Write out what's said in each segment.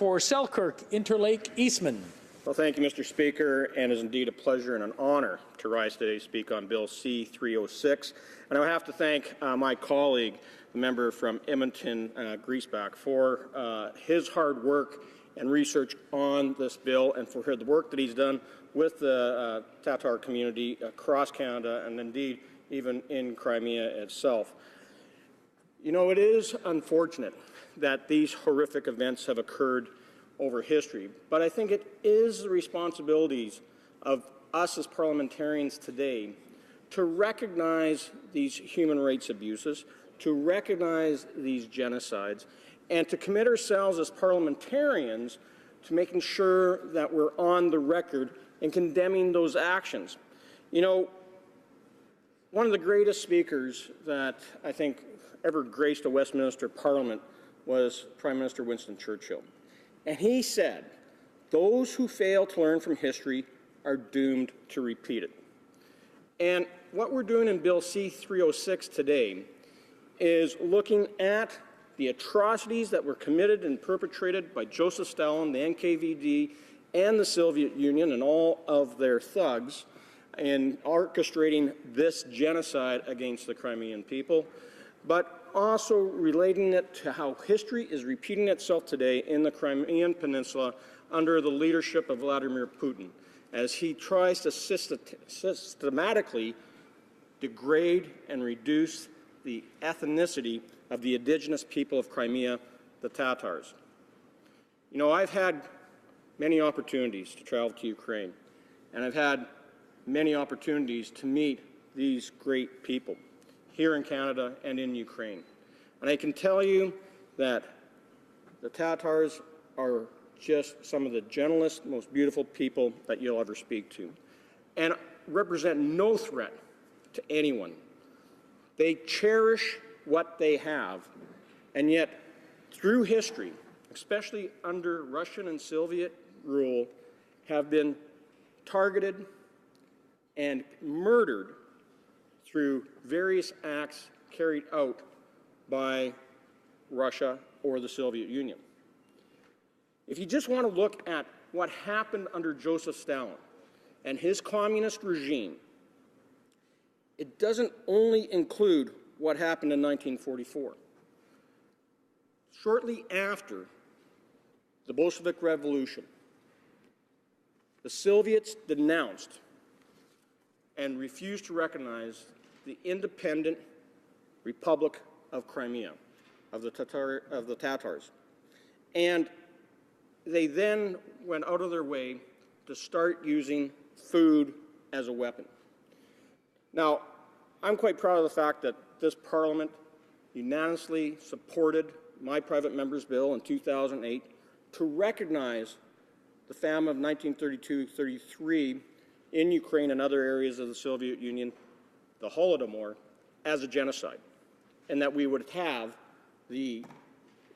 For Selkirk, Interlake, Eastman. Well, thank you, Mr. Speaker, and it is indeed a pleasure and an honor to rise today to speak on Bill C-306. And I have to thank my colleague, the member from Edmonton, Griesbach, for his hard work and research on this bill and for the work that he's done with the Tatar community across Canada and indeed even in Crimea itself. You know, it is unfortunate that these horrific events have occurred over history, but I think it is the responsibilities of us as parliamentarians today to recognize these human rights abuses, to recognize these genocides, and to commit ourselves as parliamentarians to making sure that we're on the record in condemning those actions. You know, one of the greatest speakers that I think ever graced a Westminster Parliament was Prime Minister Winston Churchill. And he said, those who fail to learn from history are doomed to repeat it. And what we're doing in Bill C-306 today is looking at the atrocities that were committed and perpetrated by Joseph Stalin, the NKVD, and the Soviet Union and all of their thugs in orchestrating this genocide against the Crimean people, but also relating it to how history is repeating itself today in the Crimean Peninsula under the leadership of Vladimir Putin, as he tries to systematically degrade and reduce the ethnicity of the indigenous people of Crimea, the Tatars. You know, I've had many opportunities to travel to Ukraine, and I've had many opportunities to meet these great people here in Canada and in Ukraine. And I can tell you that the Tatars are just some of the gentlest, most beautiful people that you'll ever speak to, and represent no threat to anyone. They cherish what they have, and yet through history, especially under Russian and Soviet rule, have been targeted and murdered through various acts carried out by Russia or the Soviet Union. If you just want to look at what happened under Joseph Stalin and his communist regime, it doesn't only include what happened in 1944. Shortly after the Bolshevik Revolution, the Soviets denounced and refused to recognize the independent Republic of Crimea, of the Tatars. And they then went out of their way to start using food as a weapon. Now, I'm quite proud of the fact that this Parliament unanimously supported my private member's bill in 2008 to recognize the famine of 1932-33 in Ukraine and other areas of the Soviet Union, the Holodomor, as a genocide, and that we would have the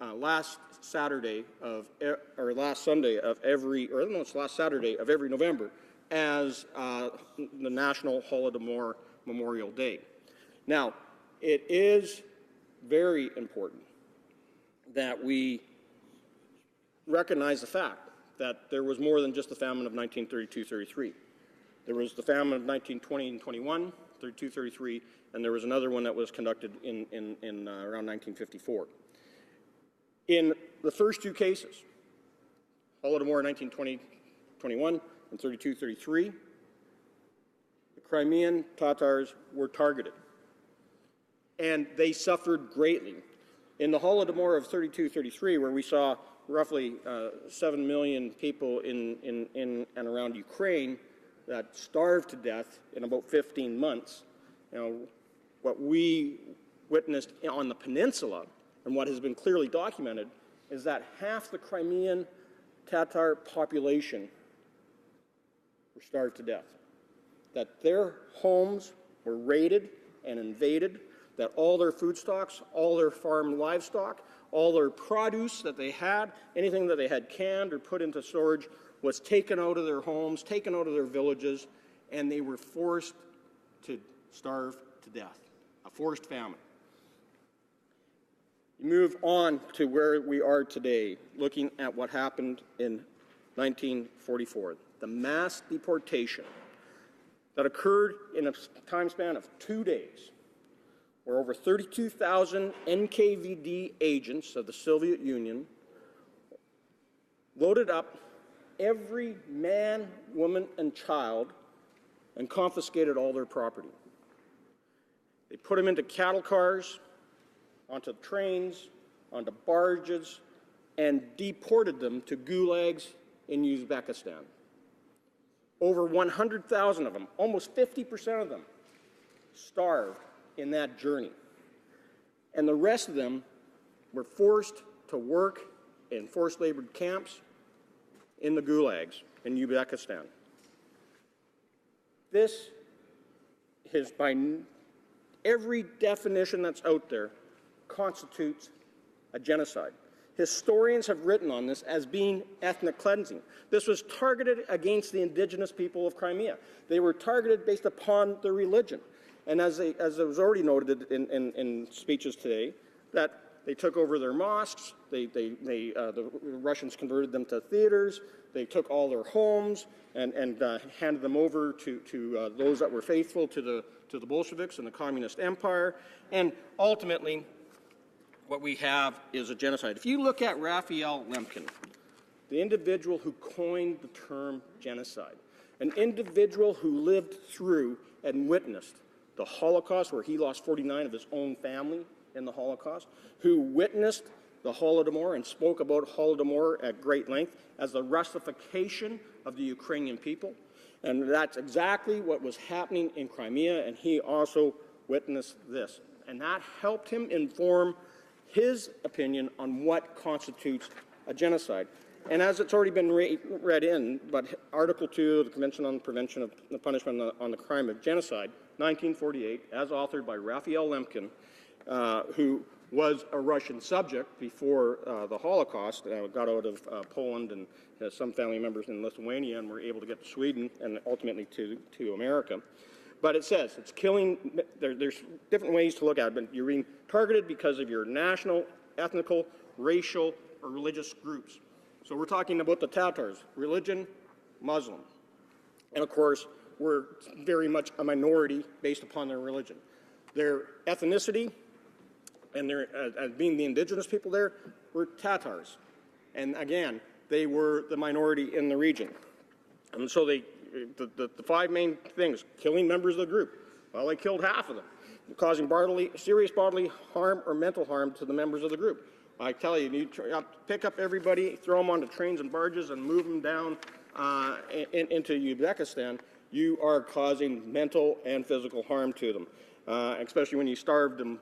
last Saturday of every November as the National Holodomor Memorial Day. Now, it is very important that we recognize the fact that there was more than just the famine of 1932-33. There was the famine of 1920 and 21, 32-33, and there was another one that was conducted in around 1954. In the first two cases, Holodomor 1920-21 and 32-33, the Crimean Tatars were targeted, and they suffered greatly. In the Holodomor of 32-33, where we saw roughly 7 million people in and around Ukraine that starved to death in about 15 months, you know, what we witnessed on the peninsula and what has been clearly documented is that half the Crimean Tatar population were starved to death, that their homes were raided and invaded, that all their food stocks, all their farm livestock, all their produce that they had, anything that they had canned or put into storage was taken out of their homes, taken out of their villages, and they were forced to starve to death, a forced famine. You move on to where we are today, looking at what happened in 1944, the mass deportation that occurred in a time span of 2 days, where over 32,000 NKVD agents of the Soviet Union loaded up every man, woman, and child and confiscated all their property. They put them into cattle cars, onto trains, onto barges, and deported them to gulags in Uzbekistan. Over 100,000 of them, almost 50% of them, starved in that journey. And the rest of them were forced to work in forced labor camps in the gulags in Uzbekistan. This is, by every definition that's out there, constitutes a genocide. Historians have written on this as being ethnic cleansing. This was targeted against the indigenous people of Crimea. They were targeted based upon their religion. And as it was already noted in speeches today, that they took over their mosques, the Russians converted them to theaters, they took all their homes and handed them over to those that were faithful to the Bolsheviks and the Communist Empire, and ultimately what we have is a genocide. If you look at Raphael Lemkin, the individual who coined the term genocide, an individual who lived through and witnessed the Holocaust, where he lost 49 of his own family in the Holocaust, who witnessed the Holodomor and spoke about Holodomor at great length as the Russification of the Ukrainian people. And that's exactly what was happening in Crimea, and he also witnessed this. And that helped him inform his opinion on what constitutes a genocide. And as it's already been read in, but Article 2 of the Convention on the Prevention of the Punishment on the Crime of Genocide, 1948, as authored by Raphael Lemkin, who was a Russian subject before the Holocaust, got out of Poland and has some family members in Lithuania and were able to get to Sweden and ultimately to America. But it says it's killing, there's different ways to look at it, but you're being targeted because of your national, ethnical, racial, or religious groups. So we're talking about the Tatars, religion, Muslim. And of course, we're very much a minority based upon their religion. Their ethnicity, and their, as being the indigenous people there, were Tatars. And again, they were the minority in the region. And so the five main things: killing members of the group. Well, they killed half of them, causing serious bodily harm or mental harm to the members of the group. I tell you, you pick up everybody, throw them onto trains and barges, and move them down into Uzbekistan. You are causing mental and physical harm to them, especially when you starved them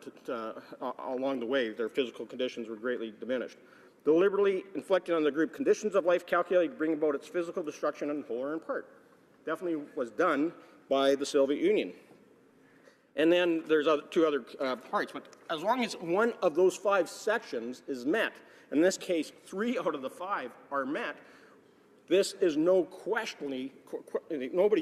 along the way. Their physical conditions were greatly diminished. Deliberately inflicting on the group conditions of life calculated to bring about its physical destruction in whole or in part. Definitely was done by the Soviet Union. And then there's two other parts, but as long as one of those five sections is met, in this case 3 out of the 5 are met, this is nobody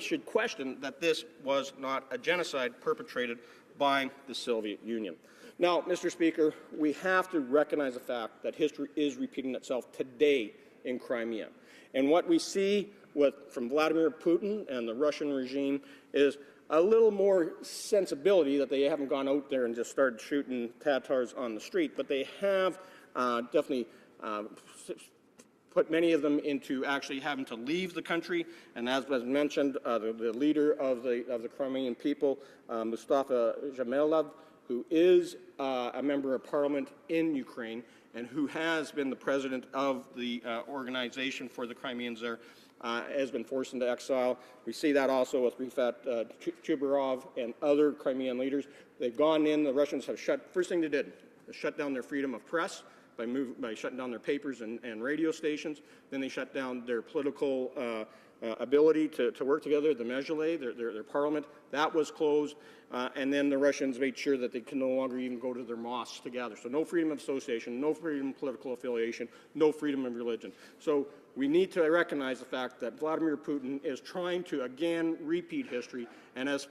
should question that this was not a genocide perpetrated by the Soviet Union. Now, Mr. Speaker, we have to recognize the fact that history is repeating itself today in Crimea. And what we see from Vladimir Putin and the Russian regime is a little more sensibility, that they haven't gone out there and just started shooting Tatars on the street, but they have definitely put many of them into actually having to leave the country. And as was mentioned, the leader of the Crimean people, Mustafa Zhamelov, who is a member of parliament in Ukraine and who has been the president of the organization for the Crimeans there, has been forced into exile. We see that also with Rifat Chubarov and other Crimean leaders. They've gone in, the Russians have first thing they did, they shut down their freedom of press by shutting down their papers and radio stations. Then they shut down their political ability to work together, the Mezhele, their parliament. That was closed. And then the Russians made sure that they can no longer even go to their mosques together. So no freedom of association, no freedom of political affiliation, no freedom of religion. So we need to recognize the fact that Vladimir Putin is trying to again repeat history. And as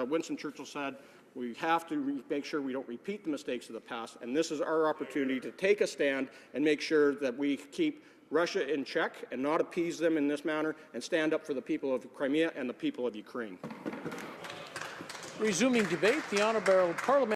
Winston Churchill said, We have to make sure we don't repeat the mistakes of the past, and this is our opportunity to take a stand and make sure that we keep Russia in check and not appease them in this manner, and stand up for the people of Crimea and the people of Ukraine. Resuming debate, the honourable Parliament.